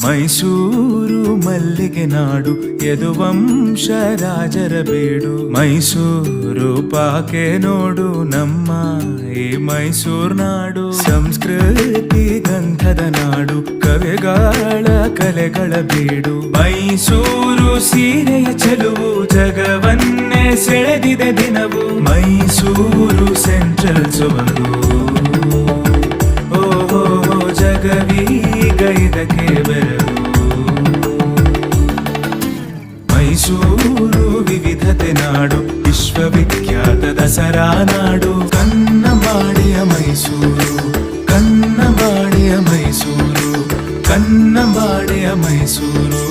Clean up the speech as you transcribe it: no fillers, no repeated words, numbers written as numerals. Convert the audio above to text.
ಮೈಸೂರು ಮಲ್ಲಿಗೆ ನಾಡು ಯದುವಂಶ ರಾಜರ ಬೀಡು. ಮೈಸೂರು ಪಾಕೆ ನೋಡು ನಮ್ಮ ಈ ಮೈಸೂರು ನಾಡು. ಸಂಸ್ಕೃತಿ ಗಂಧದ ನಾಡು, ಕವಿಗಳ ಕಲೆಗಳ ಬೀಡು. ಮೈಸೂರು ಸೀರೆಯ ಚೆಲುವು, ಜಗವನ್ನೇ ಸೆಳೆದಿದೆ ದಿನವು. ಮೈಸೂರು ಸೆಂಟ್ರಲ್ ಸೊಬಗು, ಓ ಜಗವೀಗ ಇದಕ್ಕೆ ಬೆರಗು. ಮೈಸೂರು ವಿವಿಧತೆ ನಾಡು, ವಿಶ್ವವಿಖ್ಯಾತ ದಸರಾ ನಾಡು. ಕನ್ನಂಬಾಡಿಯ ಮೈಸೂರು, ಕನ್ನಂಬಾಡಿಯ ಮೈಸೂರು, ಕನ್ನಂಬಾಡಿಯ ಮೈಸೂರು.